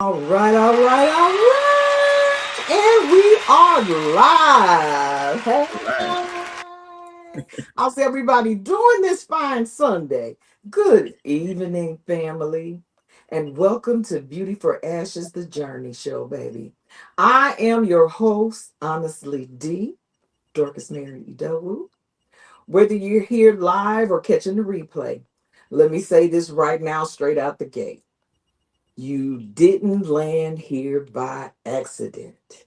All right, all right, all right. And we are live. Right. Hey. How's everybody doing this fine Sunday? Good evening, family. And welcome to Beauty for Ashes, the Journey Show, baby. I am your host, Honestly D, Dorcas Mary Edowu. Whether you're here live or catching the replay, let me say this right now, straight out the gate. You didn't land here by accident.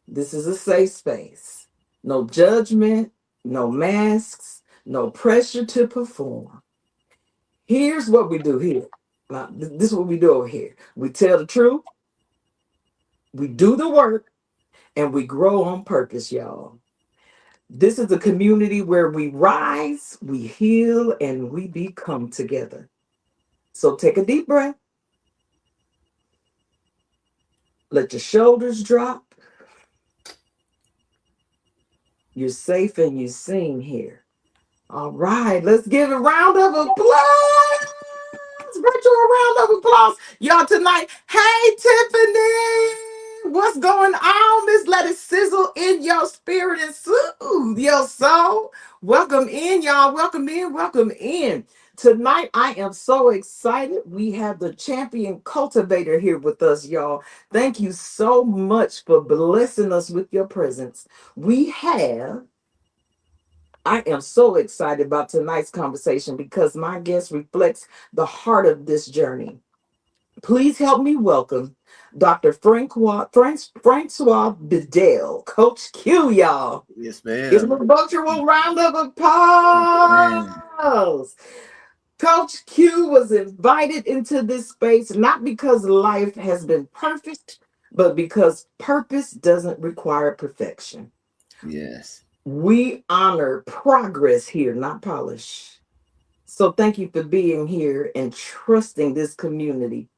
This is a safe space. No judgment, no masks, no pressure to perform. Here's what we do here. Now, this is what we do over here. We tell the truth, we do the work, and we grow on purpose, y'all. This is a community where we rise, we heal, and we become together. So take a deep breath, let your shoulders drop. You're safe and you're seen here. All right, let's give a round of applause. Virtual round of applause. Y'all tonight. Hey, Tiffany. What's going on? Let's let it sizzle in your spirit and soothe your soul. Welcome in, y'all. Welcome in. Welcome in. Tonight, I am so excited. We have the champion cultivator here with us, y'all. Thank you so much for blessing us with your presence. I am so excited about tonight's conversation because my guest reflects the heart of this journey. Please help me welcome Dr. Francois Bedell, Coach Q, y'all. Yes, Give him ma'am. a virtual round of Man. applause. Coach Q was invited into this space not because life has been perfect, but because purpose doesn't require perfection. Yes. We honor progress here, not polish. So thank you for being here and trusting this community.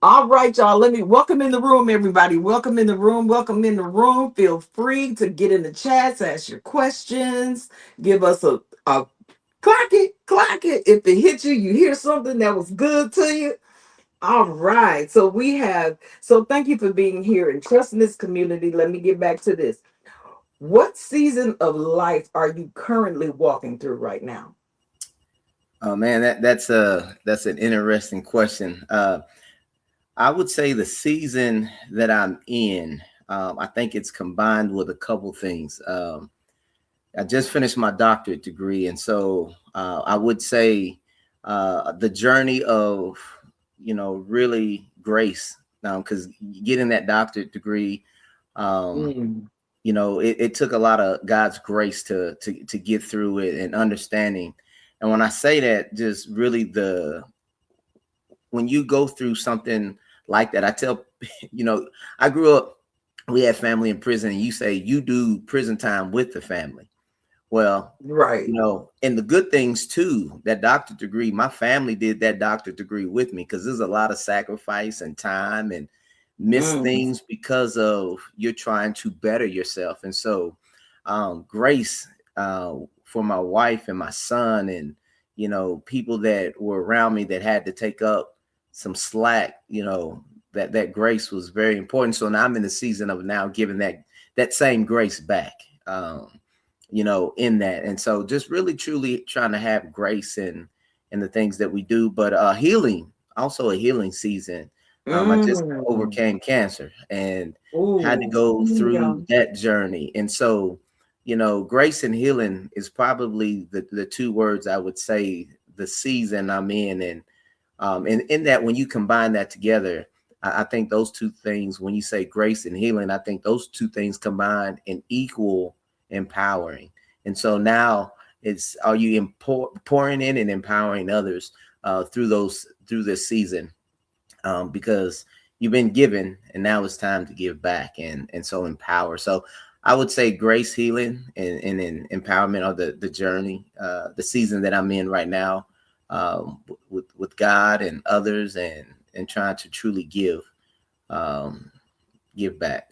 All right, y'all. Let me welcome in the room, everybody. Welcome in the room. Welcome in the room. Feel free to get in the chats, ask your questions, give us a clack it, clack it. If it hit you, you hear something that was good to you. All right. So thank you for being here and trusting this community. Let me get back to this. What season of life are you currently walking through right now? Oh man, that's an interesting question. I would say the season that I'm in, I think it's combined with a couple things. I just finished my doctorate degree, and so I would say the journey of really grace, because getting that doctorate degree. Um, Mm, it took a lot of God's grace to get through it and understanding. And when I say that, just really when you go through something like that, I tell I grew up, we had family in prison, and you say you do prison time with the family. Well, right. and the good things too, that doctorate degree, my family did that doctorate degree with me because there's a lot of sacrifice and time and miss Mm, things because of you're trying to better yourself. And so grace for my wife and my son and people that were around me that had to take up some slack, that grace was very important. So now I'm in the season of now giving that same grace back. In that. And so just really truly trying to have grace in the things that we do, but healing, also a healing season. I just mm. overcame cancer and had to Ooh, go yeah. through that journey. And so, grace and healing is probably the two words I would say the season I'm in. And in that, when you combine that together, I think those two things, when you say grace and healing, I think those two things combined in equal empowering. And so now are you pouring in and empowering others through this season, because you've been given and now it's time to give back and so empower. So I would say grace, healing, and empowerment are the journey, the season that I'm in right now, with God and others, and trying to truly um, give back.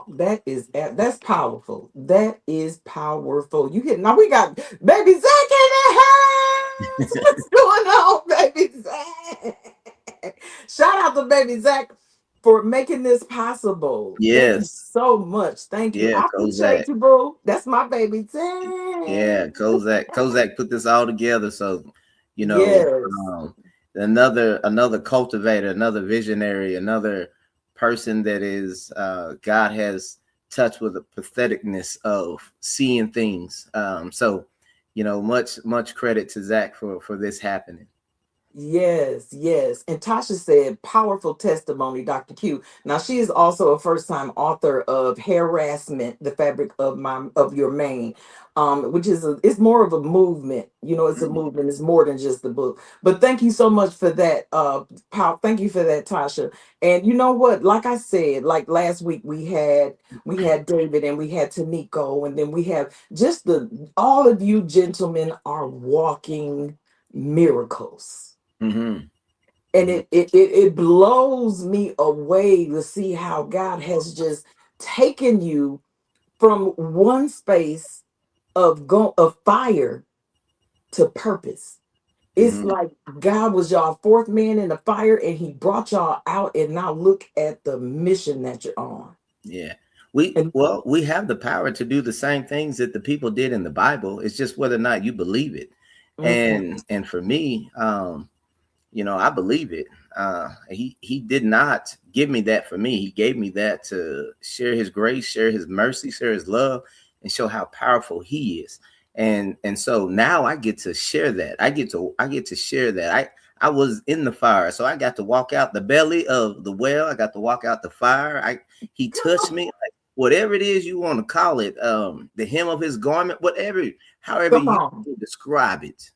That's powerful. That is powerful. You get now we got baby Zach in the house. What's going on, baby Zach? Shout out to baby Zach for making this possible. Thank you Yes. so much. Thank you. Yeah, I Kozak. appreciate you, boo. That's my baby Zach. Yeah, Kozak put this all together. So, you know, Yes. another cultivator, another visionary, another person that is God has touched with the patheticness of seeing things. So, much credit to Zach for this happening. Yes, yes. And Tasha said, powerful testimony, Dr. Q. Now she is also a first-time author of Harassment, the Fabric of Your Mane, which is it's more of a movement. You know, it's a Mhm. movement, it's more than just the book. But thank you so much for that. Thank you for that, Tasha. And you know what? Like I said, like last week we had David and we had Taniko, and then we have just the all of you gentlemen are walking miracles, Mhm. and Mhm. it blows me away to see how God has just taken you from one space of fire to purpose. It's Mhm. like God was y'all fourth man in the fire and he brought y'all out, and now look at the mission that you're on. Yeah. And We have the power to do the same things that the people did in the Bible. It's just whether or not you believe it. mhm, And for me, I believe it. He did not give me that for me. He gave me that to share his grace, share his mercy, share his love, and show how powerful he is. And so now I get to share that. I get to share that. I was in the fire, so I got to walk out the belly of the well. I got to walk out the fire. He touched me, like whatever it is you want to call it, the hem of his garment, whatever, however come you on. describe it.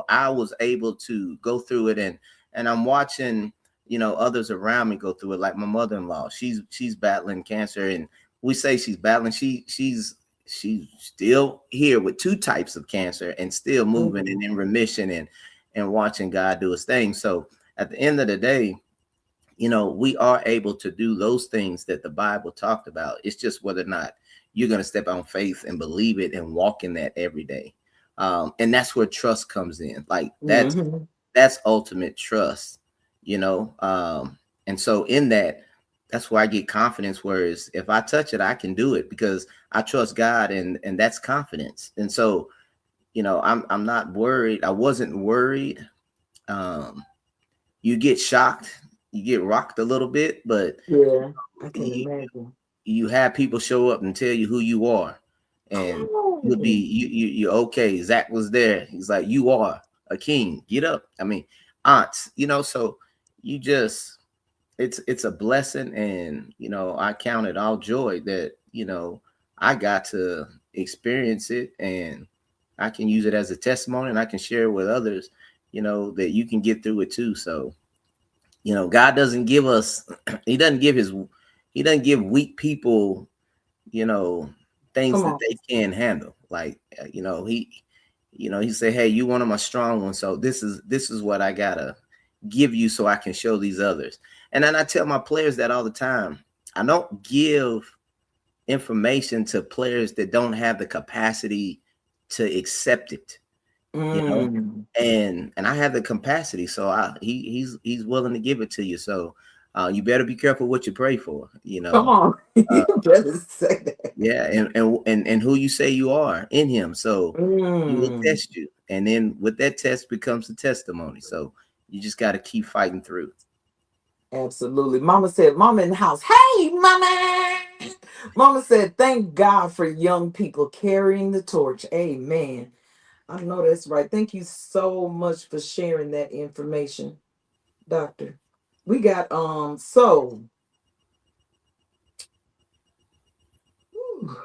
I was able to go through it, and I'm watching, others around me go through it. Like my mother-in-law, she's battling cancer, and we say she's battling. She's still here with two types of cancer and still moving and Mhm, in remission, and watching God do his thing. So at the end of the day, we are able to do those things that the Bible talked about. It's just whether or not you're going to step on faith and believe it and walk in that every day. And that's where trust comes in. Like mhm. that's ultimate trust, you know. And so in that's where I get confidence. Whereas if I touch it, I can do it because I trust God, and that's confidence. And so, I'm not worried. I wasn't worried. Um, you get shocked, you get rocked a little bit, but Yeah, I can you, imagine. you have people show up and tell you who you are, Come and you'll be on. you're okay. Zach was there. He's like, you are a king. Get up. I mean, aunts, so you just it's a blessing, and I count it all joy that I got to experience it, and I can use it as a testimony, and I can share it with others, that you can get through it too. So God doesn't give us, he doesn't give weak people, you know, things Come that on. they can't handle. Like, he say, hey, you one of my strong ones. So this is what I gotta give you so I can show these others. And then I tell my players that all the time. I don't give information to players that don't have the capacity to accept it, you know Mm. and I have the capacity, so he's willing to give it to you. So you better be careful what you pray for. Come on. uh, You better say that. yeah, and who you say you are in him, so he will Mm. test you, and then with that test becomes a testimony. So you just got to keep fighting through. Absolutely. Mama said, Mama in the house. Hey, Mama. Mama said, thank God for young people carrying the torch. Amen. I know that's right. Thank you so much for sharing that information, Doctor. We got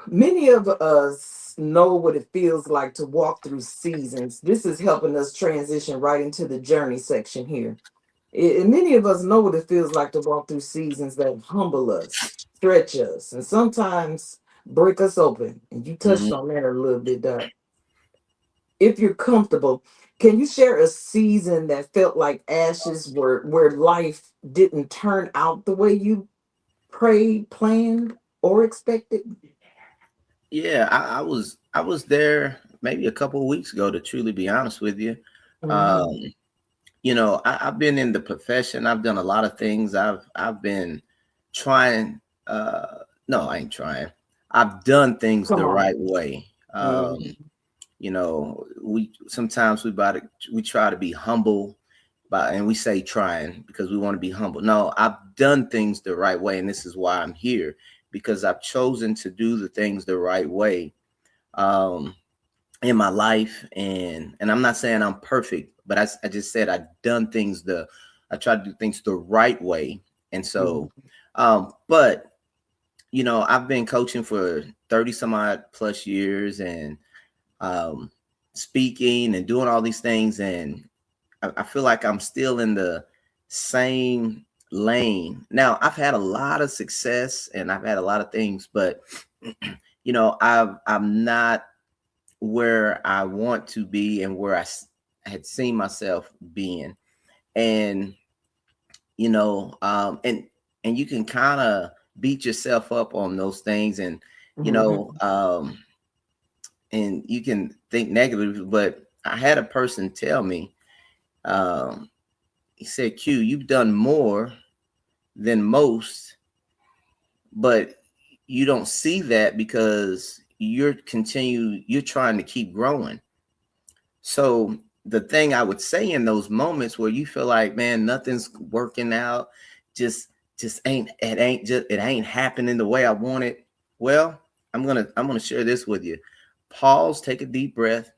many of us know what it feels like to walk through seasons. This is helping us transition right into the journey section here. And many of us know what it feels like to walk through seasons that humble us, stretch us, and sometimes break us open. And you touched Mhm. on that a little bit, Doc. If you're comfortable, can you share a season that felt like ashes where life didn't turn out the way you prayed, planned, or expected? Yeah, I was there maybe a couple of weeks ago, to truly be honest with you. Mm-hmm. um I've been in the profession. I've done a lot of things. I've been trying. No, I ain't trying. I've done things Come the on. right way. Mhm. We sometimes we try to be humble, and we say trying because we want to be humble. No, I've done things the right way, and this is why I'm here, because I've chosen to do the things the right way. Um, in my life, and I'm not saying I'm perfect, but I just said I try to do things the right way. And Mhm. so but I've been coaching for 30 some odd plus years, and um speaking and doing all these things, and I feel like I'm still in the same lane. Now, I've had a lot of success and I've had a lot of things, but I'm not where I want to be and where had seen myself being. And and you can kind of beat yourself up on those things, and you know Mhm. um and you can think negatively. But I had a person tell me, um he said, Q, you've done more than most, but you don't see that because you're trying to keep growing. So the thing I would say in those moments where you feel like, man, nothing's working out, just it ain't happening the way I want it. Well, I'm gonna share this with you. Pause, take a deep breath,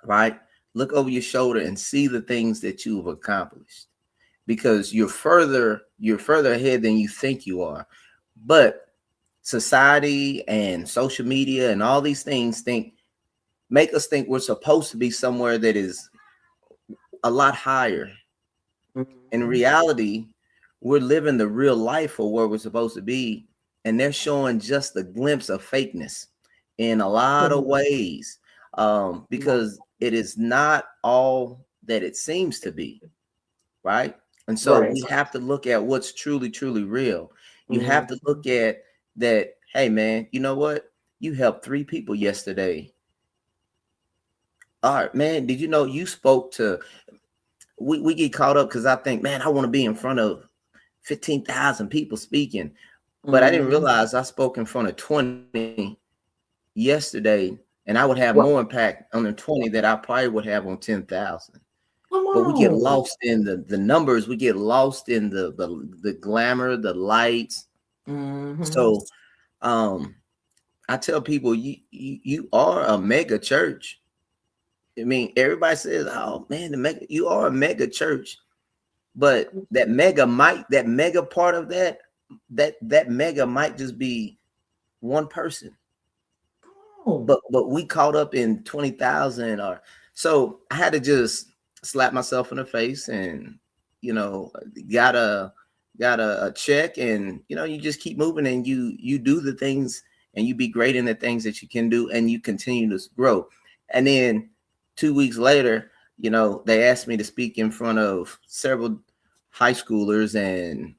right? Look over your shoulder and see the things that you've accomplished, because you're further ahead than you think you are. But society and social media and all these things think make us think we're supposed to be somewhere that is a lot higher. In Mhm. reality, we're living the real life for where we're supposed to be, and they're showing just a glimpse of fakeness in a lot Come of on. ways, Come on. because it is not all that it seems to be, right? And so Right. we have to look at what's truly, truly real. You have to Mhm. look at that. Hey, man, you know what? You helped 3 people yesterday. All right, man. Did you know you spoke to we get caught up because I think, man, I want to be in front of 15,000 people speaking. But I didn't Mhm. realize I spoke in front of 20 yesterday, and I would have more What? impact on the 20 that I probably would have on 10,000. Come But we get on. lost in the numbers, we get lost in the glamour, the lights. Mhm. So um I tell people, you are a mega church. I mean, everybody says, oh man, the mega you are a mega church. But that mega part of that mega might just be one person. Come on. But we caught up in 20,000. Or so I had to just slap myself in the face, and you know got a check, and you just keep moving, and you do the things, and you be great in the things that you can do, and you continue to grow. And then 2 weeks later, they asked me to speak in front of several high schoolers, and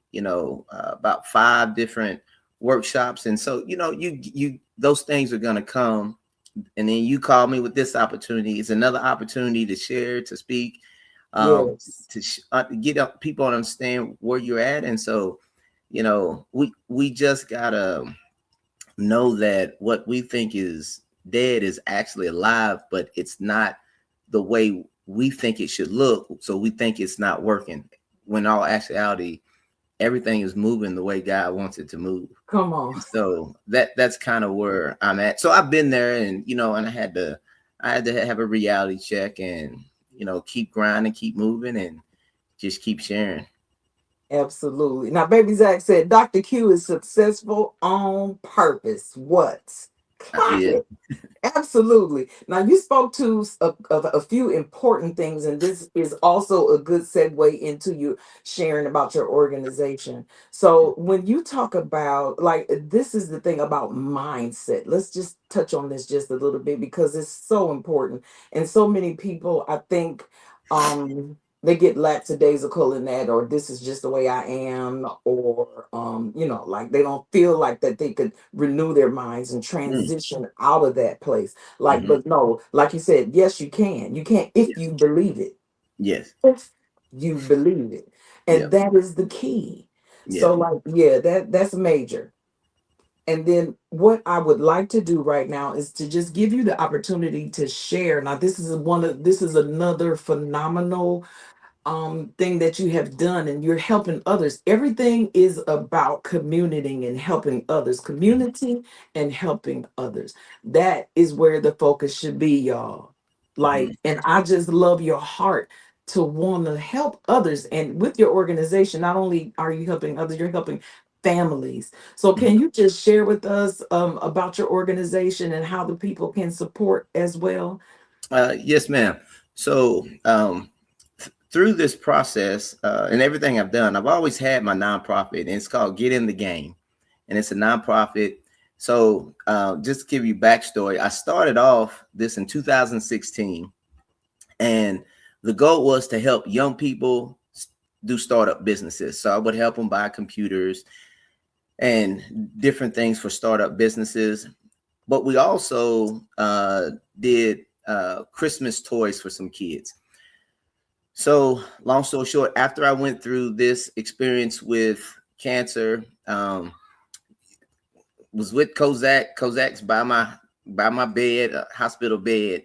about 5 different workshops. And so you those things are going to come, and then you call me with this opportunity. It's another opportunity to share, to speak, Yes. get up people to understand where you're at. And so we just gotta know that what we think is dead is actually alive, but it's not the way we think it should look, so we think it's not working, when all actuality everything is moving the way God wants it to move. Come on. And so that's kind of where I'm at. So I've been there, and and I had to have a reality check, and keep grinding, keep moving, and just keep sharing. Absolutely. Now, Baby Zach said Dr. Q is successful on purpose. What? Clock Yeah. it. Absolutely. Now, you spoke to a few important things, and this is also a good segue into you sharing about your organization. So, when you talk about, like, this is the thing about mindset. Let's just touch on this just a little bit because it's so important. And so many people, I think, they get lackadaisical in that, or this is just the way I am, or like they don't feel like that they could renew their minds and Mm, transition out of that place. Like, hmm. but no, like you said, yes, you can. You can if Yes. you believe it. Yes. you believe it. And Yep. that is the key. Yeah. So like, yeah, that's major. And then what I would like to do right now is to just give you the opportunity to share. Now, this is another phenomenal thing that you have done, and you're helping others. Everything is about community and helping others, community and helping others. That is where the focus should be, y'all. Mhm. Like, and I just love your heart to want to help others. And with your organization, not only are you helping others, you're helping families. So Mhm. can you just share with us about your organization and how the people can support as well? Yes, ma'am. So through this process and everything I've done, I've always had my nonprofit, and it's called Get in the Game, and it's a nonprofit. So just to give you backstory, I started off this in 2016, and the goal was to help young people do startup businesses. So I would help them buy computers and different things for startup businesses. But we also did Christmas toys for some kids. So, long story short, after I went through this experience with cancer, was with Kozak. Kozak's by my bed, hospital bed,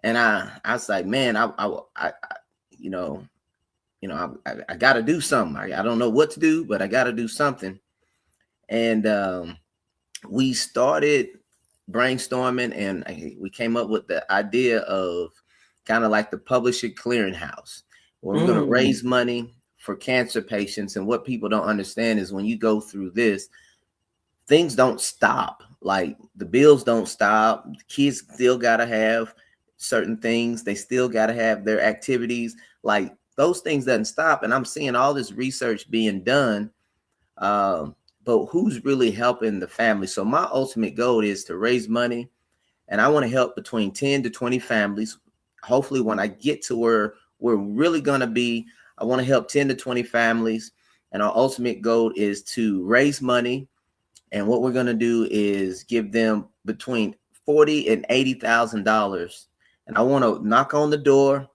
and I was like, man, you know, I got to do something. I don't know what to do, but I got to do something. And we started brainstorming, and we came up with the idea of kind of like the publisher clearinghouse, where we're going to Mm, raise money for cancer patients. And what people don't understand is when you go through this, things don't stop. Like the bills don't stop. The kids still got to have certain things. They still got to have their activities. Like those things doesn't stop. And I'm seeing all this research being done, um, but who's really helping the family? So my ultimate goal is to raise money, and I want to help between 10 to 20 families. Hopefully, when I get to where we're really going to be, I want to help 10 to 20 families. And our ultimate goal is to raise money. And what we're going to do is give them between 40 and $80,000. And I want to knock on the door.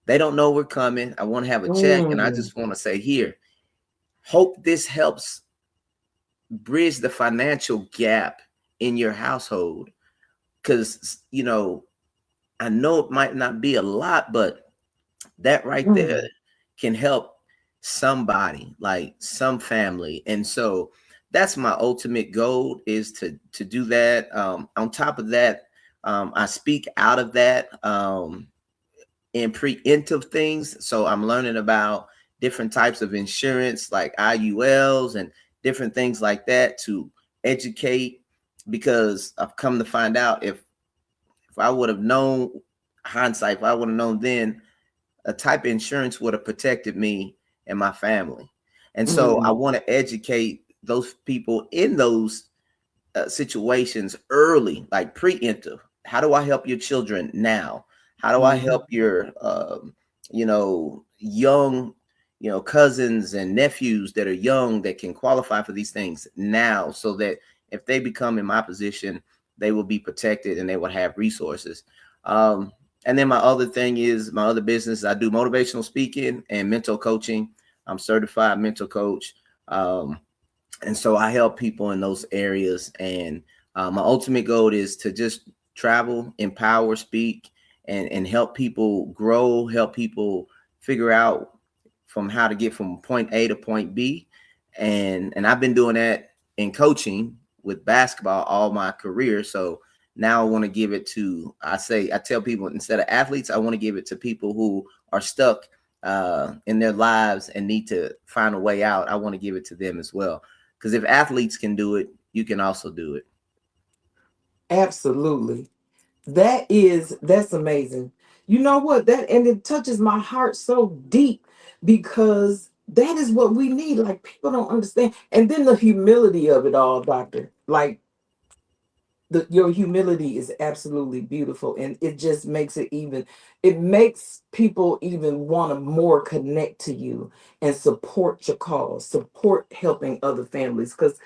They don't know we're coming. I want to have a check, and I mm, just want to say, here, hope this helps bridge the financial gap in your household. Because, I know it might not be a lot, but that right there mm, can help somebody, like some family. And so that's my ultimate goal, is to do that. On top of that, I speak out of that in preemptive things. So I'm learning about different types of insurance, like IULs and different things like that, to educate, because I've come to find out, if I would have known, hindsight, if I would have known then, a type of insurance would have protected me and my family. And so I mm, want to educate those people in those situations early, like preemptive. How do I help your children now? How do I mm, help your, young, cousins and nephews that are young that can qualify for these things now, so that if they become in my position, they will be protected and they will have resources. And then my other thing is my other business. I do motivational speaking and mental coaching. I'm certified mental coach. And so I help people in those areas. And my ultimate goal is to just travel, empower, speak, and help people grow, help people figure out from how to get from point A to point B. And I've been doing that in coaching with basketball all my career. So now I want to give it to, I tell people, instead of athletes, I want to give it to people who are stuck in their lives and need to find a way out. I want to give it to them as well, because if athletes can do it, you can also do it. absolutely. That's amazing. You know what? That and it touches my heart so deep because that is what we need. Like people don't understand. And then the humility of it all, doctor. Like your humility is absolutely beautiful and it just makes it makes people even want to more connect to you and support your cause, support helping other families. Because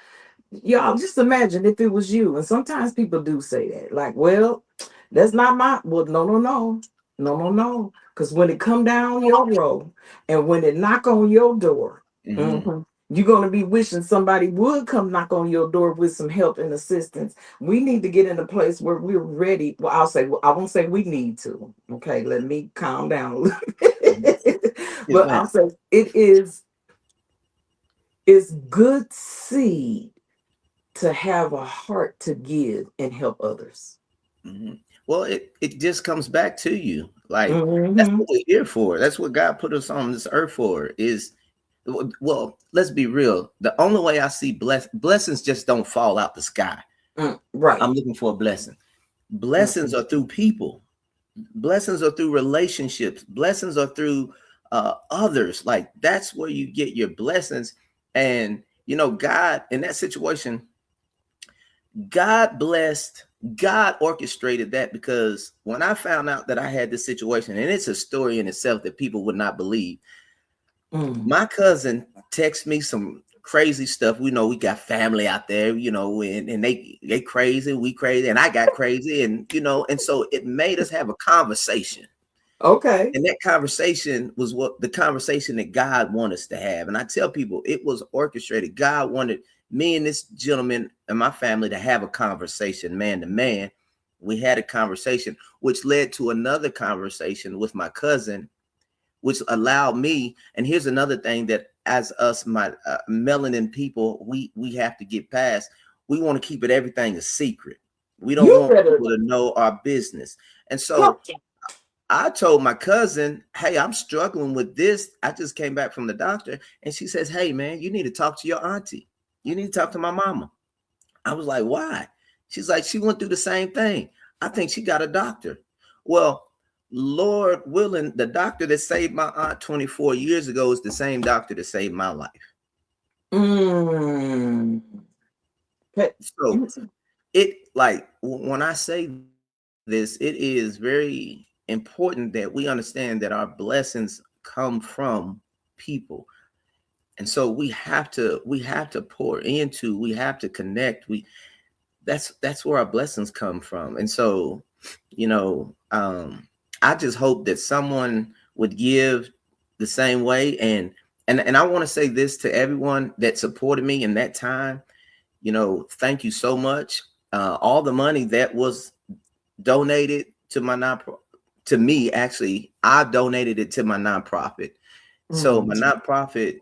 y'all just imagine if it was you, and sometimes people do say that, like, well, that's not my, well, no, no, no. No, no, no. Because when it come down your road and when it knock on your door, Hmm. mhm, you're going to be wishing somebody would come knock on your door with some help and assistance. We need to get in a place where we're ready. Well, well, I won't say we need to. Okay, let me calm down a little bit. Yes, But ma'am. I'll say it's good seed to have a heart to give and help others. Hmm. Well, it just comes back to you. Like that's Hmm. what we're here for. That's what God put us on this earth for. Is well, let's be real. The only way I see blessings just don't fall out the sky. I'm Right. looking for a blessing. Blessings Mhm. are through people. Blessings are through relationships. Blessings are through others. Like that's where you get your blessings. And God in that situation, God blessed, God orchestrated that because when I found out that I had this situation, and it's a story in itself that people would not believe, Mm. my cousin texted me some crazy stuff. We know we got family out there, and they crazy, we crazy, and I got crazy, and so it made us have a conversation. Okay. And that conversation was what the conversation that God wanted us to have. And I tell people it was orchestrated. God wanted me and this gentleman and my family to have a conversation, man to man. We had a conversation, which led to another conversation with my cousin, which allowed me. And here's another thing that, as us, my melanin people, we have to get past. We want to keep it everything a secret. We don't You want better people to know our business. And come. so I told my cousin, hey, I'm struggling with this. I just came back from the doctor. And she says, hey, man, you need to talk to your auntie. You need to talk to my mama. I was like, why? She's like, she went through the same thing. I think she got a doctor. Well, Lord willing, the doctor that saved my aunt 24 years ago is the same doctor that saved my life. Mm. Pe- So when I say this, it is very important that we understand that our blessings come from people. And so we have to pour into, we have to connect. That's where our blessings come from. And so, I just hope that someone would give the same way. And I want to say this to everyone that supported me in that time. Thank you so much. All the money that was donated to my nonprofit, to me, actually, I donated it to my nonprofit. So my mm. nonprofit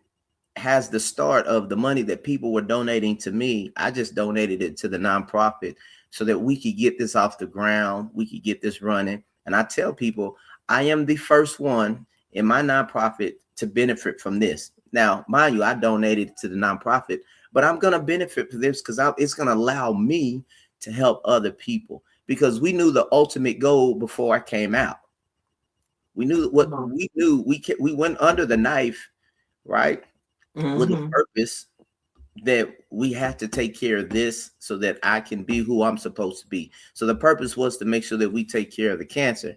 has the start of the money that people were donating to me. I just donated it to the nonprofit so that we could get this off the ground, we could get this running. And I tell people, I am the first one in my nonprofit to benefit from this. Now, mind you, I donated to the nonprofit, but I'm going to benefit from this because it's going to allow me to help other people, because we knew the ultimate goal before I came out. We knew what No. we knew. We went under the knife, right? With a Mhm. purpose, that we had to take care of this so that I can be who I'm supposed to be. So the purpose was to make sure that we take care of the cancer.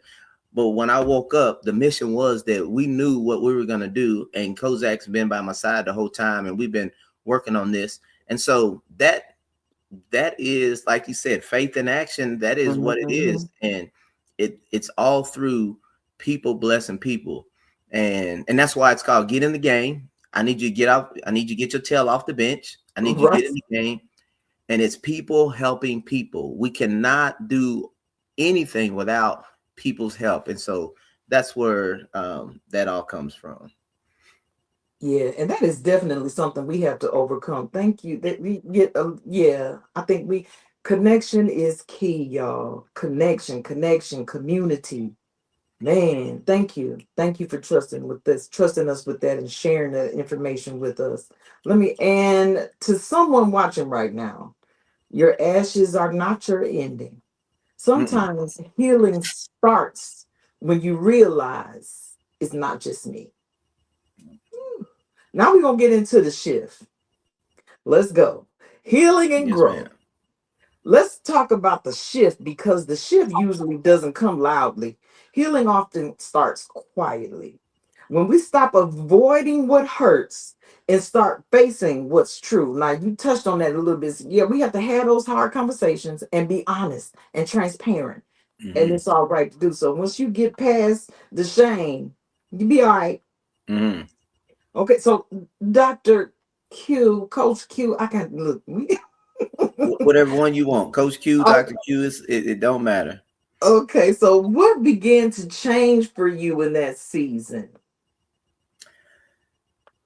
But when I woke up, the mission was that we knew what we were going to do. And Kozak's been by my side the whole time, and we've been working on this. And so that is, like you said, faith in action. That is what it is. Mhm. And it's all through people blessing people. And that's why it's called Get in the Game. I need you to get out. I need you to get your tail off the bench. I need you to get Right. in the game. And it's people helping people. We cannot do anything without people's help. And so that's where that all comes from. Yeah, and that is definitely something we have to overcome. Thank you. That we get yeah, I think we connection is key, y'all. Connection, community. Man, thank you. Thank you for trusting us with that and sharing that information with us. And to someone watching right now, your ashes are not your ending. Mm-mm. Sometimes healing starts when you realize it's not just me. Now we're going to get into the shift. Let's go. Healing and Yes, ma'am. growth. Let's talk about the shift because the shift usually doesn't come loudly. Healing often starts quietly. When we stop avoiding what hurts and start facing what's true. Now, you touched on that a little bit. Yeah, we have to have those hard conversations and be honest and transparent. and Hmm. it's all right to do so. Once you get past the shame, you be all right. Hmm. Okay, so Dr. Q, Coach Q, I got look. Whatever one you want, Coach Q, Oh, Dr. Q, it don't matter. okay, so what began to change for you in that season?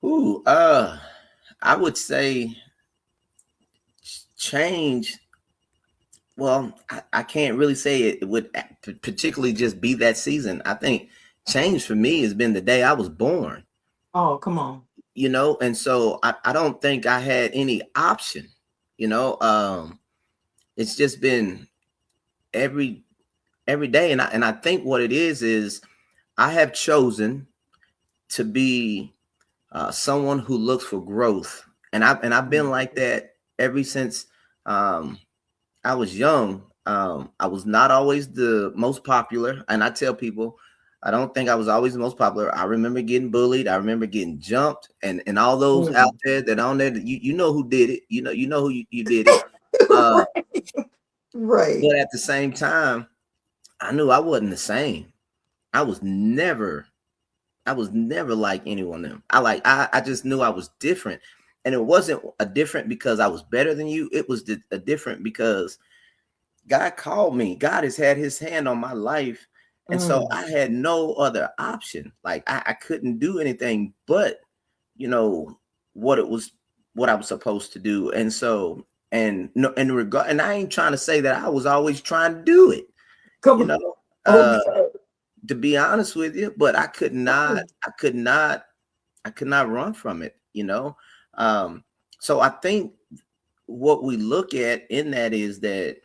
Ooh, I would say change. Well, I can't really say it would particularly just be that season. I think change for me has been the day I was born, Oh, come on. and so I don't think I had any option, you know. It's just been every every day, and I think what it is I have chosen to be someone who looks for growth, and I've been like that ever since um, I was young. I was not always the most popular, and I tell people I don't think I was always the most popular. I remember getting bullied. I remember getting jumped, and all those out Mm. there that on there, you know who did it. You know who you did it. Uh, Right. but at the same time, I knew I wasn't the same. I was never I was never like anyone of them. I just knew I was different. And it wasn't a different because I was better than you. It was a different because God called me. God has had his hand on my life. And so Mm. I had no other option. Like I couldn't do anything but, you know, what it was what I was supposed to do. And so and no in regard and I ain't trying to say that I was always trying to do it, Come you on. know. Uh Okay. to be honest with you, but I could not run from it. So I think what we look at in that is that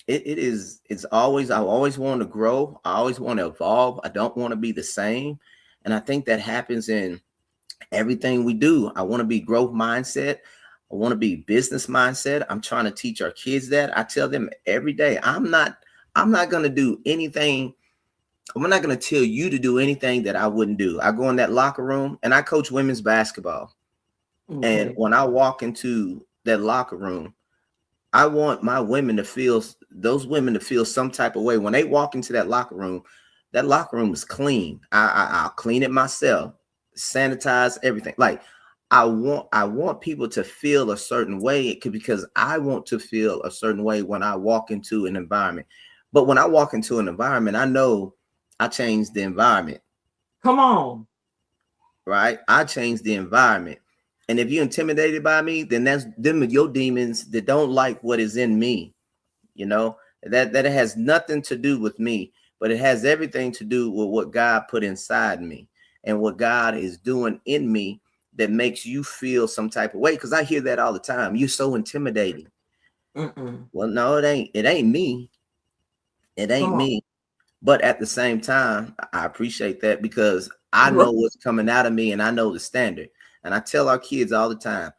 it's always I always want to grow, I always want to evolve, I don't want to be the same. And I think that happens in everything we do. I want to be growth mindset. I want to be business mindset. I'm trying to teach our kids that. I tell them every day, I'm not going to do anything. I'm not going to tell you to do anything that I wouldn't do. I go in that locker room and I coach women's basketball. And Okay. when I walk into that locker room, I want my women to feel those women to feel some type of way when they walk into that locker room. That locker room is clean. I'll clean it myself, sanitize everything. Like I want people to feel a certain way because I want to feel a certain way when I walk into an environment. But when I walk into an environment, I know I change the environment, Come on. right? I change the environment. And if you're intimidated by me, then that's them your demons that don't like what is in me. You know, that it has nothing to do with me, but it has everything to do with what God put inside me and what God is doing in me that makes you feel some type of way. Because I hear that all the time. You're so intimidating. Mm-mm. Well, no, it ain't. It ain't me. It ain't Come on. me. But at the same time, I appreciate that because I Right. know what's coming out of me and I know the standard. And I tell our kids all the time,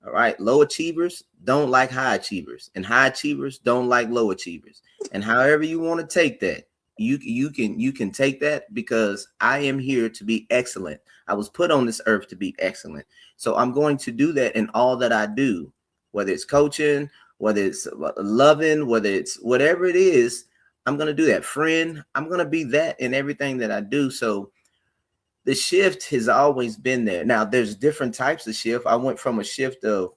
all right, low achievers don't like high achievers, and high achievers don't like low achievers. And however you want to take that, you can take that because I am here to be excellent. I was put on this earth to be excellent. So I'm going to do that in all that I do, whether it's coaching, whether it's loving, whether it's whatever it is, I'm going to do that. Friend, I'm going to be that in everything that I do. So the shift has always been there. Now there's different types of shift. I went from a shift of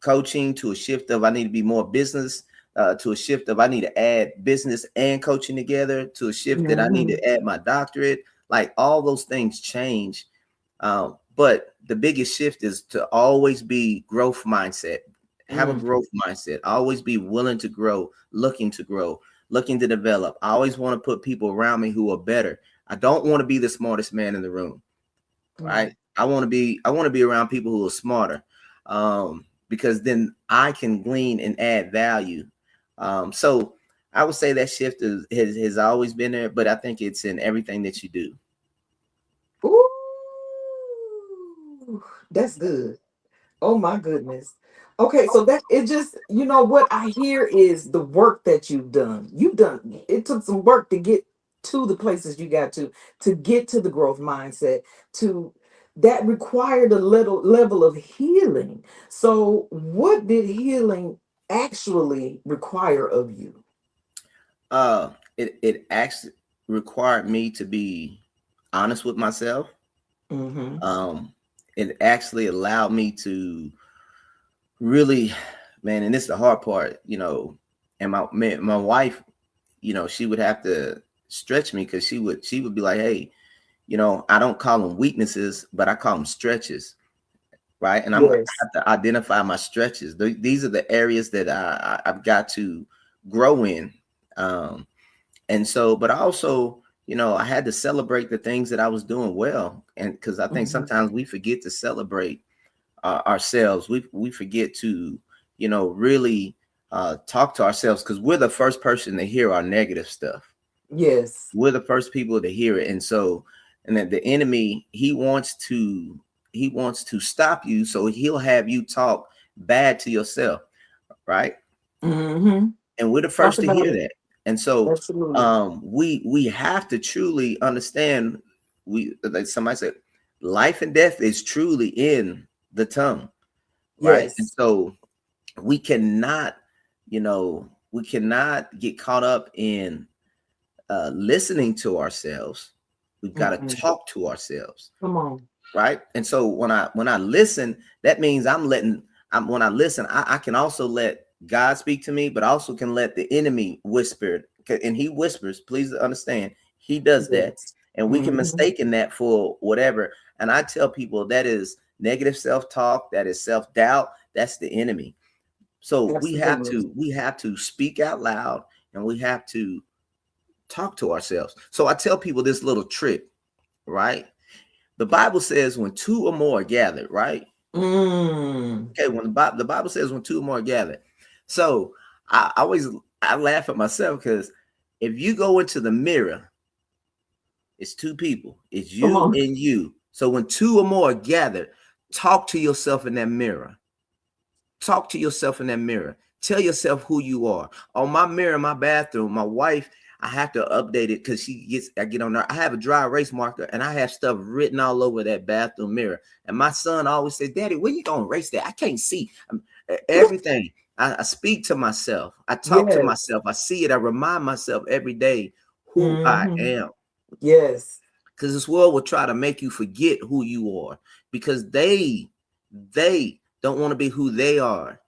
coaching to a shift of I need to be more business, to a shift of I need to add business and coaching together, to a shift that I need Mm-hmm. to add my doctorate. Like all those things change. But the biggest shift is to always be growth mindset. Have a Mm. growth mindset. Always be willing to grow, looking to develop. I always want to put people around me who are better. I don't want to be the smartest man in the room, Mm. right? I want to be around people who are smarter, because then I can glean and add value. So I would say that shift has always been there, but I think it's in everything that you do. Ooh, that's good. Oh my goodness. Okay, so that it just, what I hear is the work that you've done. You've done it took some work to get to the places you got to get to the growth mindset, to that required a little level of healing. So what did healing actually require of you? it actually required me to be honest with myself. Mm-hmm. Um, it actually allowed me to really, man, and this is the hard part, and my wife, she would have to stretch me because she would be like, hey, I don't call them weaknesses, but I call them stretches, right? And I Yes. have to identify my stretches. These are the areas that I've got to grow in. Um, and so, but also, I had to celebrate the things that I was doing well. And because I think Mm-hmm. sometimes we forget to celebrate ourselves. We forget to, really talk to ourselves because we're the first person to hear our negative stuff. Yes. We're the first people to hear it. And so, and then the enemy, he wants to stop you. So he'll have you talk bad to yourself, right? Mm-hmm. And we're the Talk first to about hear it. that. And so Absolutely. we have to truly understand, we like somebody said, life and death is truly in the tongue, right? And Yes. so we cannot, we cannot get caught up in listening to ourselves. We've got to Mm-mm. talk to ourselves, Come on. right? And so when I listen, that means when I listen, I can also let God speak to me, but also can let the enemy whisper. And he whispers, please understand, he does that. Yes. And we can Mm-hmm. mistake in that for whatever. And I tell people that is negative self-talk, that is self-doubt, that's the enemy. So we have Absolutely. to we have to speak out loud, and we have to talk to ourselves. So I tell people this little trick, right? The Bible says when two or more are gathered, right? Mm. Okay, when the Bible says when two or more are gathered. So I laugh at myself because if you go into the mirror, it's two people. It's Come you on. and you. So when two or more are gathered, talk to yourself in that mirror. Talk to yourself in that mirror. Tell yourself who you are. On my mirror in my bathroom, my wife, I have to update it because I get on there. I have a dry erase marker and I have stuff written all over that bathroom mirror. And my son always says, Daddy, when you gonna erase that? I can't see everything. I speak to myself. I talk to Yes. myself. I see it. I remind myself every day who I Mm-hmm. am. Yes. Because this world will try to make you forget who you are because they don't want to be who they are.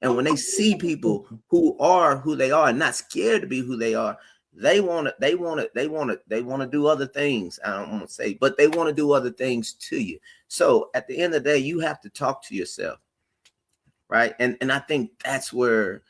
And when they see people who are who they are and not scared to be who they are, they want to do other things. I don't want to say, but they want to do other things to you. So at the end of the day, you have to talk to yourself, right? And I think that's where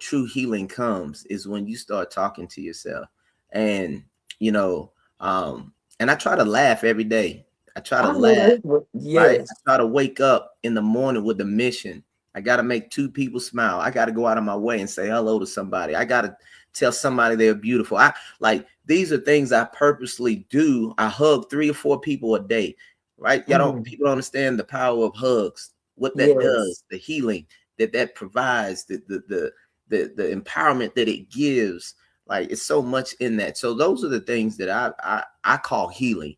true healing comes is when you start talking to yourself. And you know, and I try to laugh every day. I try to I know laugh, that's what. right? I Yes. try to wake up in the morning with the mission. I got to make two people smile. I got to go out of my way and say hello to somebody. I got to tell somebody they're beautiful. I like these are things I purposely do. I hug 3 or 4 people a day, right? Mm. People don't understand the power of hugs, what that Yes. does, the healing that provides, the empowerment that it gives. Like it's so much in that. So those are the things that I call healing,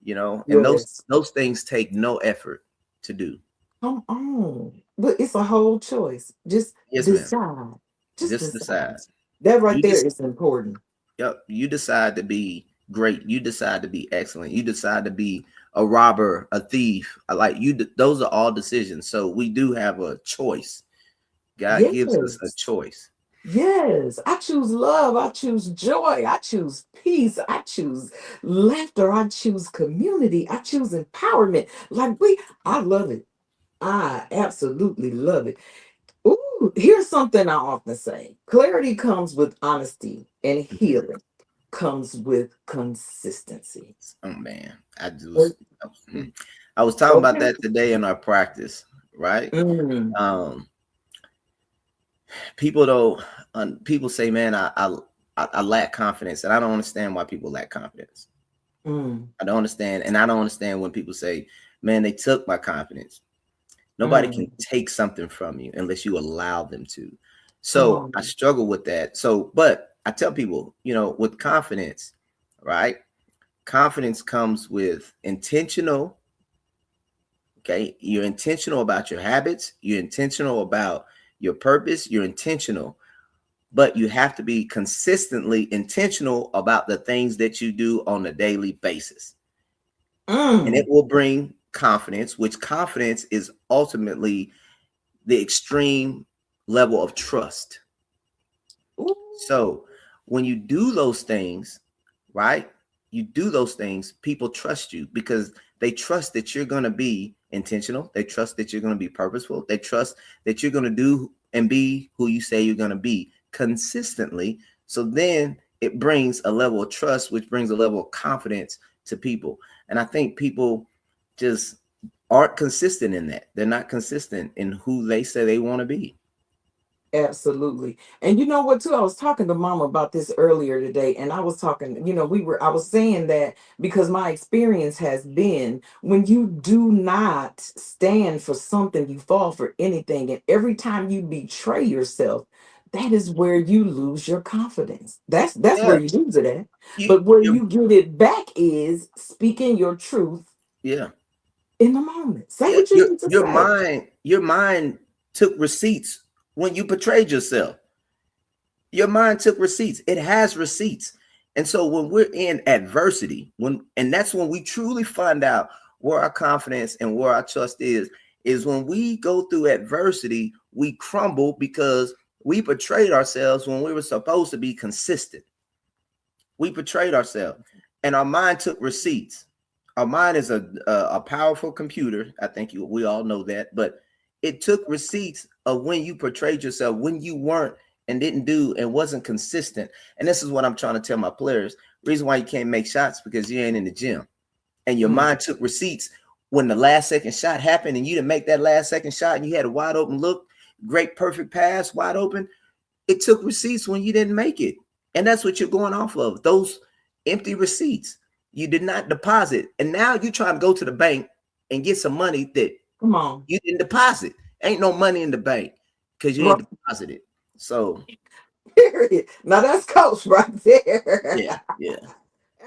and those Yes. those things take no effort to do. Come on. But it's a whole choice. Just Yes, ma'am. decide. Just Just decide. decide. That right You there just is important. Yep. You decide to be great. You decide to be excellent. You decide to be a robber, a thief. Like those are all decisions. So we do have a choice. God gives us a Yes. choice. Yes. I choose love. I choose joy. I choose peace. I choose laughter. I choose community. I choose empowerment. I love it. I absolutely love it. Ooh, here's something I often say. Clarity comes with honesty, and Mhm. healing comes with consistency. Oh man, I Oh, just I was talking about okay. that today in our practice, right? Mm, Um, people don't. People say, "Man, I lack confidence," and I don't understand why people lack confidence. mm, I don't understand, and I don't understand when people say, "Man, they took my confidence." Nobody can mm. take something from you unless you allow them to. Come So I on. struggle with that. So, but I tell people, with confidence, right? Confidence comes with intentional. Okay, you're intentional about your habits. You're intentional about your purpose. You're intentional. but you have to be consistently intentional about the things that you do on a daily basis. And it Mm. will bring confidence, which confidence is ultimately the extreme level of trust. Ooh. So when you do those things, right? You do those things, people trust you because they trust that you're going to be intentional. They trust that you're going to be purposeful. They trust that you're going to do and be who you say you're going to be consistently. So then it brings a level of trust, which brings a level of confidence to people. And I think people just aren't consistent in that. They're not consistent in who they say they want to be. Absolutely. And you know what, too? I was talking to mama about this earlier today, and I was talking, I was saying that because my experience has been when you do not stand for something, you fall for anything. And every time you betray yourself, that is where you lose your confidence. That's Yeah. where you lose it at. You, But where you you get it back is speaking your truth yeah. in the moment. Say Yeah, what you need to your say. mind took receipts when you betrayed yourself. Your mind took receipts. It has receipts. And so when we're in adversity, and that's when we truly find out where our confidence and where our trust is when we go through adversity, we crumble because we betrayed ourselves when we were supposed to be consistent. We betrayed ourselves, and our mind took receipts. Our mind is a powerful computer. I think we all know that, but it took receipts of when you portrayed yourself, when you weren't and didn't do and wasn't consistent. And this is what I'm trying to tell my players. Reason why you can't make shots because you ain't in the gym, and your Mm, mind took receipts when the last second shot happened, and you didn't make that last second shot, and you had a wide open look, great perfect pass, wide open. It took receipts when you didn't make it. And that's what you're going off of. Those empty receipts. You did not deposit. And now you're trying to go to the bank and get some money that come on. you didn't deposit. Ain't no money in the bank because you ain't deposited. So Period. Now that's coach right there. yeah, yeah.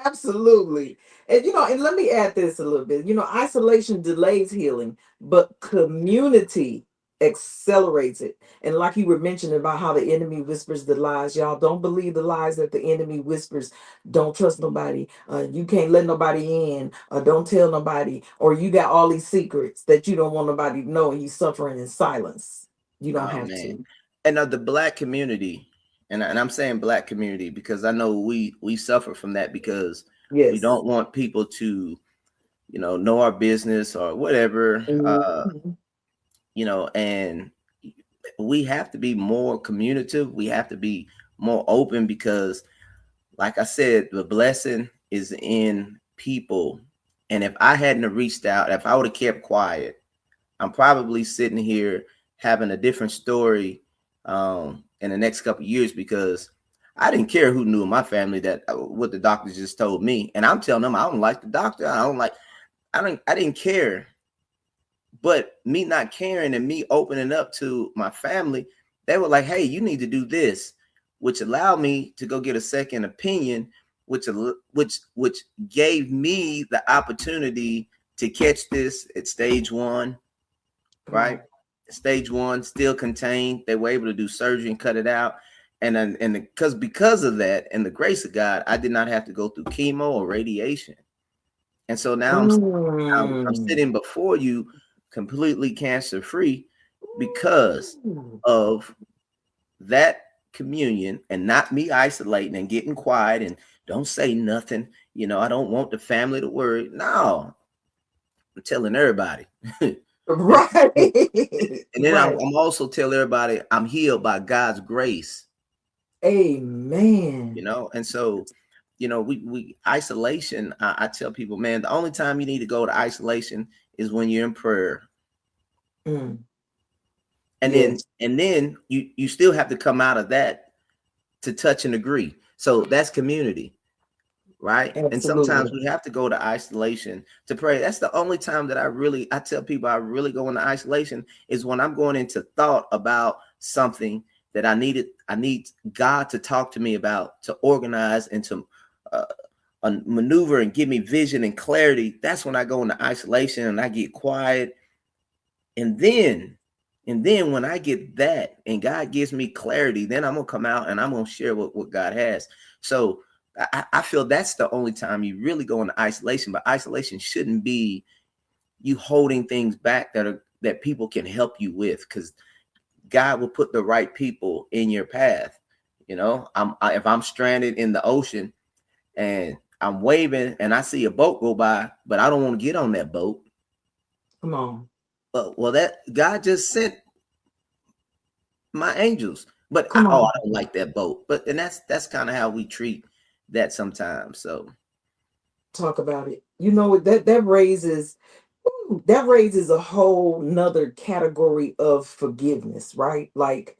Absolutely. And and let me add this a little bit. Isolation delays healing, but community accelerates it. And like you were mentioning about how the enemy whispers the lies, y'all don't believe the lies that the enemy whispers. Don't trust nobody. You can't let nobody in. Don't tell nobody. Or you got all these secrets that you don't want nobody to know, and you suffering in silence. You don't Oh have man. to. And the black community, and I'm saying black community because I know we suffer from that because we Yes. don't want people to, know our business or whatever. Mhm. And we have to be more communicative. We have to be more open because, like I said, the blessing is in people. And if I hadn't have reached out, if I would have kept quiet, I'm probably sitting here having a different story in the next couple of years because I didn't care who knew in my family that what the doctor just told me, and I'm telling them I don't like the doctor. I didn't care. But me not caring and me opening up to my family, they were like, "Hey, you need to do this," which allowed me to go get a second opinion, which gave me the opportunity to catch this at stage one, Come right? on. Stage one, still contained. They were able to do surgery and cut it out, and because of that and the grace of God, I did not have to go through chemo or radiation, and so now I'm Mm. sitting before you completely cancer free because Ooh. of that communion and not me isolating and getting quiet and don't say nothing. I don't want the family to worry. No, I'm telling everybody. and, Right. and then I'm, Right. I'm also telling everybody I'm healed by God's grace, Amen. and so we isolation. I tell people, man, the only time you need to go to isolation is when you're in prayer, Mm. and then Yes, and then you still have to come out of that to touch and agree. So that's community, right? And sometimes absolutely. we have to go to isolation to pray. That's the only time that I tell people I really go into isolation is when I'm going into thought about something that I need God to talk to me about, to organize and to uh, maneuver and give me vision and clarity. That's when I go into isolation and I get quiet, and then And then when I get that and God gives me clarity, then I'm gonna come out and I'm gonna share what God has. So I feel that's the only time you really go into isolation. But isolation shouldn't be you holding things back that people can help you with, because God will put the right people in your path. If I'm stranded in the ocean and I'm waving and I see a boat go by, but I don't want to get on that boat. Come on. Well, that God just sent my angels. But Come I on. don't like that boat. But and that's kind of how we treat that sometimes. So Talk about it. You know that raises, ooh, that raises a whole nother category of forgiveness, right? Like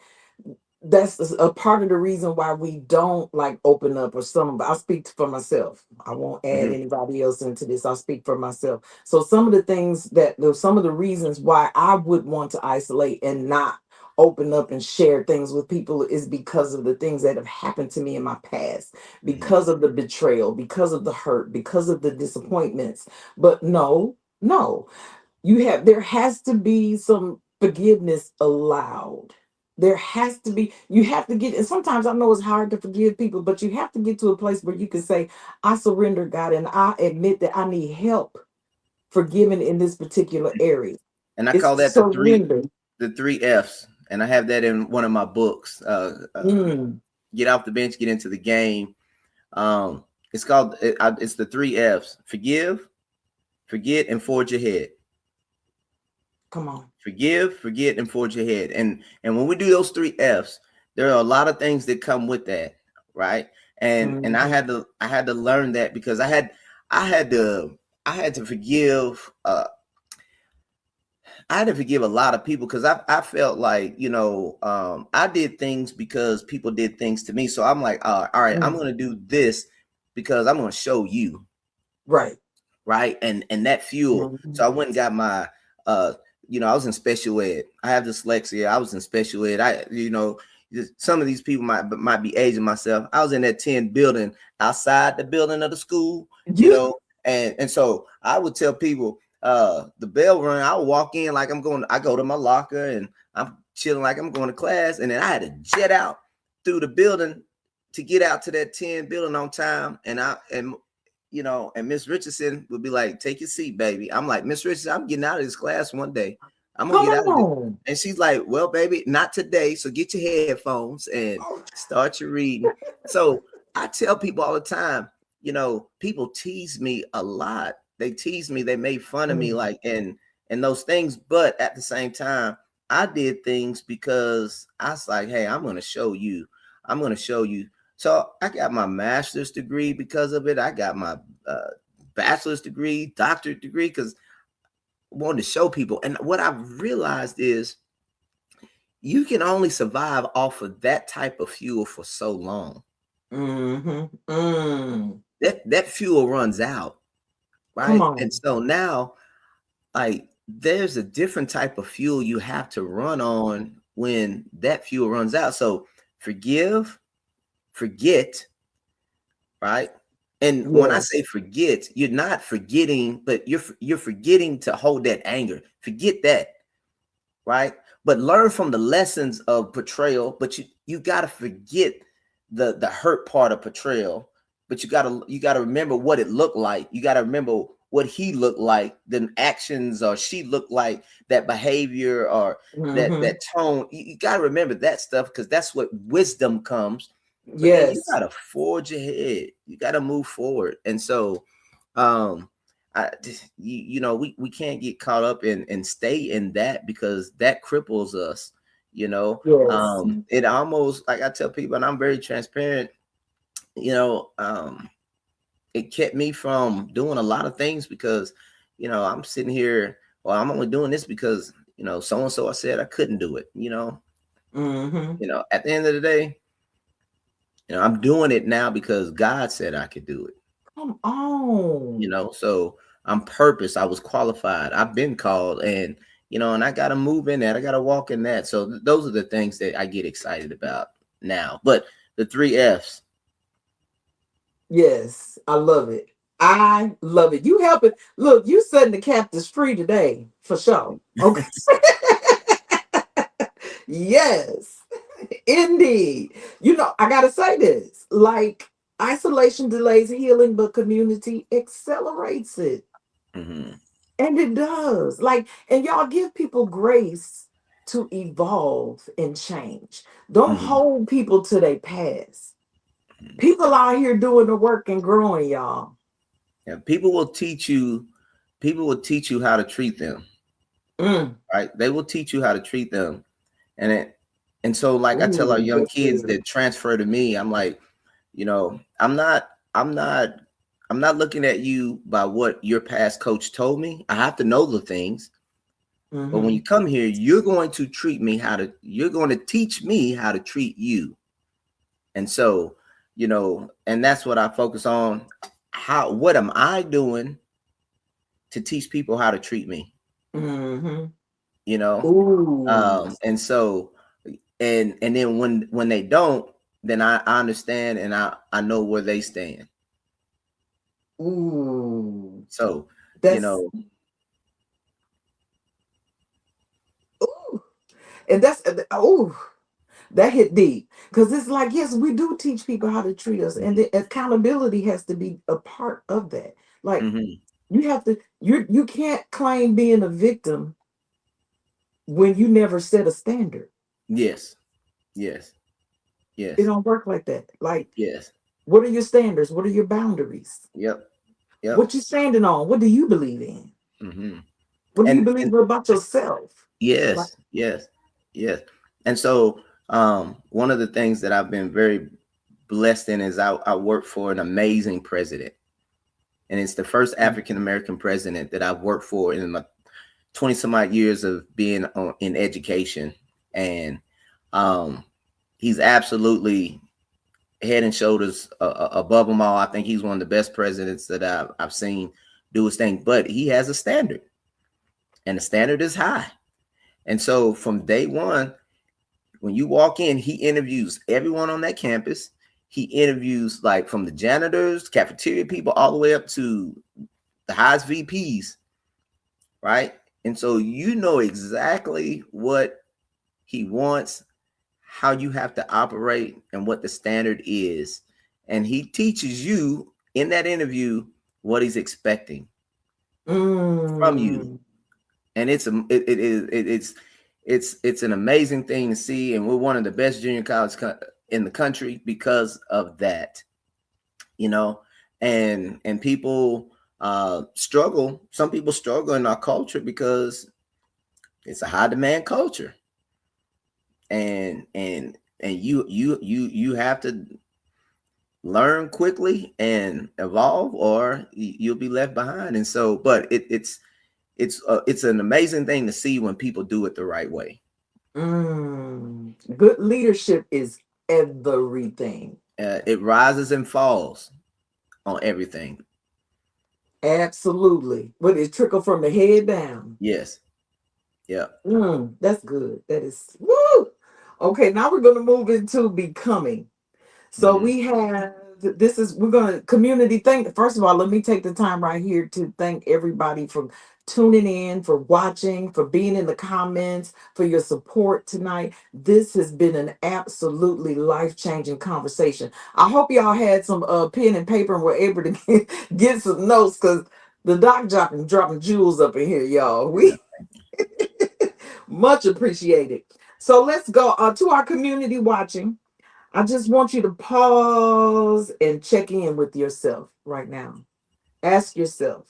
that's a part of the reason why we don't like open up, or some, I'll speak for myself, I won't add mhm, anybody else into this, I'll speak for myself. So some of the things that some of the reasons why I would want to isolate and not open up and share things with people is because of the things that have happened to me in my past, mhm, because of the betrayal, because of the hurt, because of the disappointments. But no, no, there has to be some forgiveness allowed. There has to be, you have to get, and sometimes I know it's hard to forgive people, but you have to get to a place where you can say, I surrender, God, and I admit that I need help forgiving in this particular area. and I It's call that surrender. the three F's, and I have that in one of my books. Mm, Get off the bench, get into the game. Um, it's the three F's: forgive, forget, and forge ahead. come on. Forgive, forget, and forge ahead. And when we do those three F's, there are a lot of things that come with that, right? And I Mhm. had to learn that, because I had to I had to forgive I had to forgive a lot of people, because I felt like, I did things because people did things to me. So I'm like, all right, I'm Mm, gonna do this because I'm gonna show you, right. right? And that fuel. So I Mhm. went and got my uh I was in special ed. I have dyslexia. I was in special ed. Some of these people might be aging myself. I was in that 10 building outside the building of the school, You, and so I would tell people, the bell rung, I would walk in like I go to my locker and I'm chilling like I'm going to class, and then I had to jet out through the building to get out to that 10 building on time. And Miss Richardson would be like, "Take your seat, baby." I'm like, "Miss Richardson, I'm getting out of this class one day. I'm gonna come get out of this." on. And she's like, "Well, baby, not today. So get your headphones and Oh, start your reading." So I tell people all the time, people tease me a lot. They tease me. They made fun of me, mm, like, and those things. But at the same time, I did things because I was like, "Hey, I'm gonna show you. I'm gonna show you." So I got my master's degree because of it. I got my uh, bachelor's degree, doctorate degree, because I wanted to show people. And what I've realized is you can only survive off of that type of fuel for so long. mm-hmm, mm. That fuel runs out, Come right? And on. so now, like, there's a different type of fuel you have to run on when that fuel runs out. So forgive, forget, right? And when I say Yes. forget, you're not forgetting, but you're forgetting to hold that anger. Forget that, right? But learn from the lessons of betrayal. But you got to forget the hurt part of betrayal. But you gotta remember what it looked like. You got to remember what he looked like, the actions, or she looked like, that behavior, or that Mm-hmm. tone. You got to remember that stuff, because that's what wisdom comes. But then you got Yes. to forge ahead. You got to move forward. And so, um, we can't get caught up and stay in that, because that cripples us. Yes. It almost, like I tell people, and I'm very transparent. You know, um, it kept me from doing a lot of things, because I'm sitting here. Well, I'm only doing this because so and so I said I couldn't do it. Mm-hmm. At the end of the day, I'm doing it now because God said I could do it. Come on. So I'm purpose. I was qualified. I've been called, and I got to move in that. I got to walk in that. So those are the things that I get excited about now. But the three F's. Yes. I love it. I love it. You help it. Look, you setting the captives free today for sure. Okay. Yes, indeed. You know, I gotta say this. Like isolation delays healing, but community accelerates it. Hmm. And it does. Like, and y'all give people grace to evolve and change. Don't Hmm. hold people to their past. People out here doing the work and growing, y'all. Yeah, people will teach you. People will teach you how to treat them. Mm. Right? They will teach you how to treat them, and and so like I tell our Ooh, young that's kids good. that transfer to me, I'm like, I'm not, I'm not looking at you by what your past coach told me. I have to know the things, but when you Mm-hmm. come here, you're going to treat me how to. You're going to teach me how to treat you, and so and that's what I focus on. How what am I doing to teach people how to treat me? Mm-hmm. You know, Ooh. and so and then when they don't, then I understand and I know where they stand. Ooh. So you That's know, ooh. And that's ooh. That hit deep. Because it's like, yes, we do teach people how to treat us. And mhm, the accountability has to be a part of that. Like mhm. you have to, you can't claim being a victim when you never set a standard. Yes, yes, It yes, don't work like that. Like, yes, what are your standards? What are your boundaries? yep, yep, What you standing on? What do you believe in? hmm What do you and believe about yourself? Like, yes, yes, yes. And so one of the things that I've been very blessed in is I work for an amazing president, and it's the first African American president that I've worked for in my 20 some odd years of being in education. And um, he's absolutely head and shoulders above them all. I think he's one of the best presidents that I've seen do his thing, but he has a standard, and the standard is high. And so from day one, when you walk in, he interviews everyone on that campus. He interviews like from the janitors, cafeteria people, all the way up to the highest VPs, right? And so you know exactly what he wants, how you have to operate, and what the standard is. And he teaches you in that interview what he's expecting from you. mm, And it's an amazing thing to see. And we're one of the best junior college in the country because of that, you know. And people struggle. Some people struggle in our culture because it's a high demand culture, and you have to learn quickly and evolve, or you'll be left behind. And so, but it's an amazing thing to see when people do it the right way. good leadership is everything. It rises and falls on everything. Absolutely. But it trickle from the head down. Yes. Yeah. That's good. That is woo. Okay, now we're gonna move into becoming. So Mhm. we have this is we're gonna community thank first of all, let me take the time right here to thank everybody for tuning in, for watching, for being in the comments, for your support tonight. This has been an absolutely life-changing conversation. I hope y'all had some pen and paper and were able to get some notes because the doc dropping jewels up in here, y'all. Yeah. We much appreciated. So let's go to our community watching. I just want you to pause and check in with yourself right now. Ask yourself,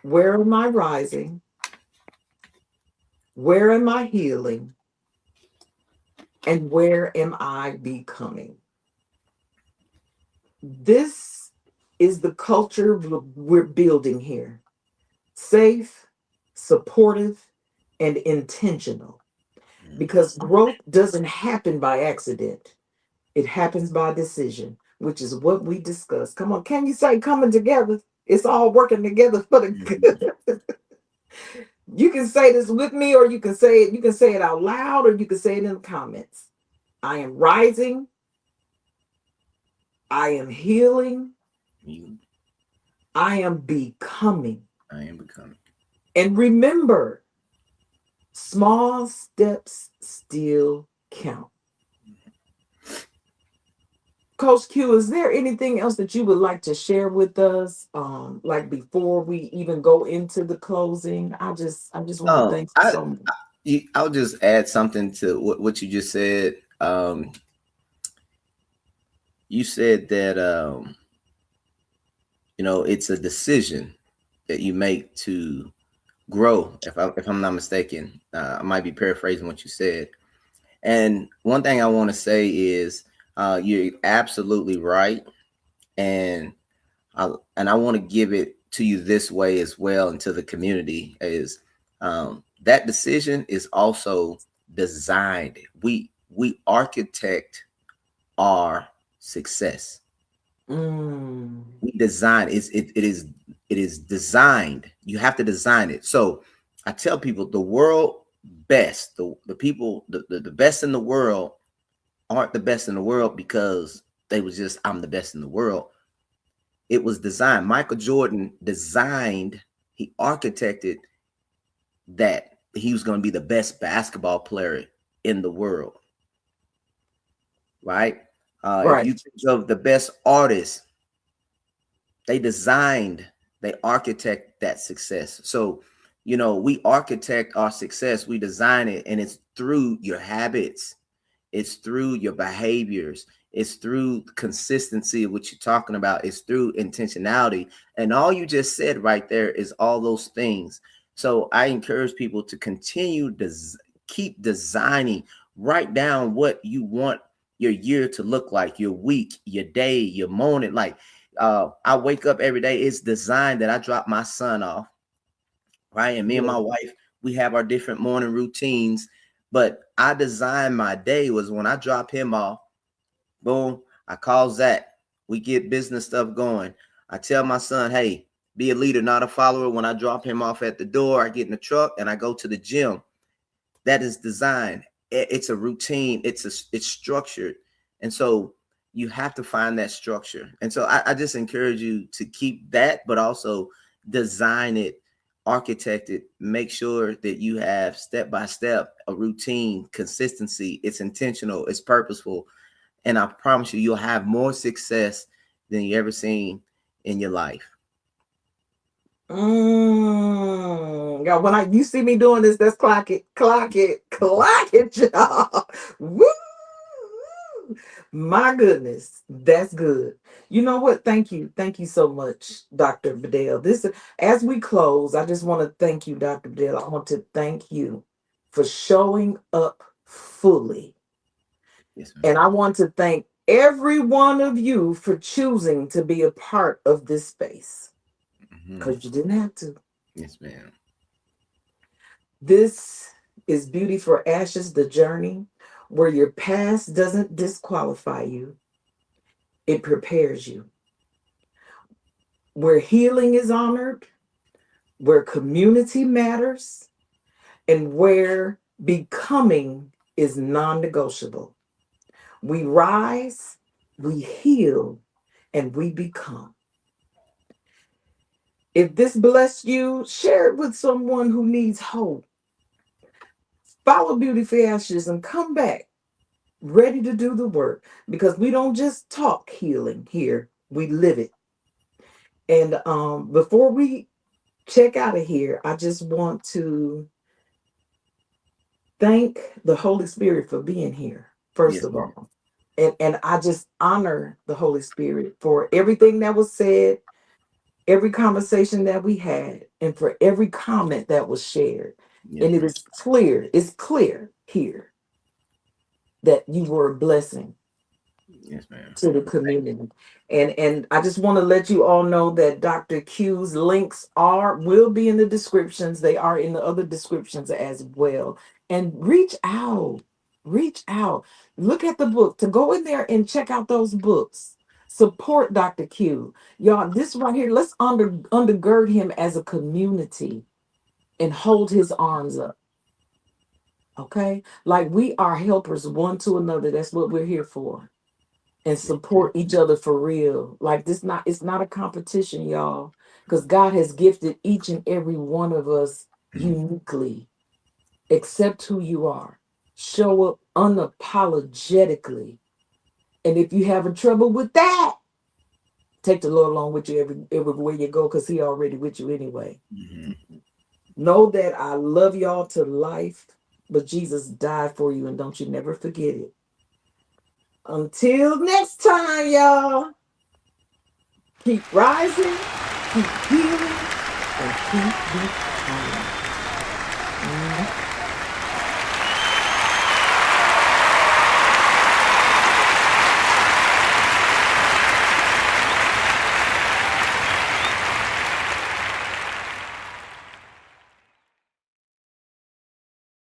where am I rising? Where am I healing? And where am I becoming? This is the culture we're building here: safe, supportive, and intentional. Mhm. Because growth doesn't happen by accident. It happens by decision, which is what we discussed. Come on, can you say coming together? It's all working together for the Mhm. good. You can say this with me, or you can say it out loud, or you can say it in the comments. I am rising, I am healing, You, I am becoming. I am becoming. And remember, small steps still count. Coach Q, is there anything else that you would like to share with us? Like before we even go into the closing, I just want to Oh, thank you so much. I'll just add something to what you just said. You said that it's a decision that you make to grow. If I'm not mistaken, I might be paraphrasing what you said. And one thing I want to say is, you're absolutely right, and I want to give it to you this way as well, and to the community is, that decision is also designed. We architect our success. Mm, We design it is designed. You have to design it. So I tell people the world best, the people, the best in the world aren't the best in the world because they was just I'm the best in the world. It was designed. Michael Jordan designed, he architected that he was going to be the best basketball player in the world, right? If right. you think of the best artists, they designed, they architect that success. So, we architect our success, we design it, and it's through your habits, it's through your behaviors, it's through consistency of what you're talking about, it's through intentionality. And all you just said right there is all those things. So I encourage people to continue to keep designing. Write down what you want your year to look like, your week, your day, your morning. Like, I wake up every day, it's designed that I drop my son off, right? And me and Yeah. my wife, we have our different morning routines. But I design my day was when I drop him off, boom, I call Zach. We get business stuff going. I tell my son, hey, be a leader, not a follower. When I drop him off at the door, I get in the truck and I go to the gym. That is designed. It's a routine. It's structured. And so you have to find that structure. And so I just encourage you to keep that, but also design it, architect it, make sure that you have step by step a routine, consistency. It's intentional, it's purposeful, and I promise you, you'll have more success than you ever seen in your life. Yeah, when you see me doing this, that's clock it, y'all. Woo! My goodness, that's good. You know what? Thank you so much, Dr. Bedell. As we close, I just want to thank you, Dr. Bedell. I want to thank you for showing up fully, Yes, ma'am. and I want to thank every one of you for choosing to be a part of this space Hmm. because you didn't have to. Yes, ma'am. This is Beauty for Ashes, the journey where your past doesn't disqualify you, it prepares you, where healing is honored, where community matters, and where becoming is non negotiable. We rise, we heal, and we become. If this blessed you, share it with someone who needs hope. Follow Beauty for Ashes and come back ready to do the work because we don't just talk healing here, we live it. And before we check out of here, I just want to thank the Holy Spirit for being here, first Yes, of ma'am. all. And I just honor the Holy Spirit for everything that was said, every conversation that we had, and for every comment that was shared. Yes, And it ma'am. is clear, it's clear here that you were a blessing Yes, ma'am. to the community. And I just want to let you all know that Dr. Q's links will be in the descriptions. They are in the other descriptions as well. And reach out. Reach out. Look at the book to go in there and check out those books. Support Dr. Q. Y'all, this right here, let's undergird him as a community and hold his arms up. Okay? Like we are helpers one to another. That's what we're here for, and Yes, ma'am. support each other for real. Like it's not a competition, y'all, because God has gifted each and every one of us uniquely. Accept who you are. Show up unapologetically. And if you having trouble with that, take the Lord along with you everywhere you go, because he already with you anyway. Mm-hmm. Know that I love y'all to life, but Jesus died for you, and don't you never forget it. Until next time, y'all, keep rising, keep healing, and keep becoming.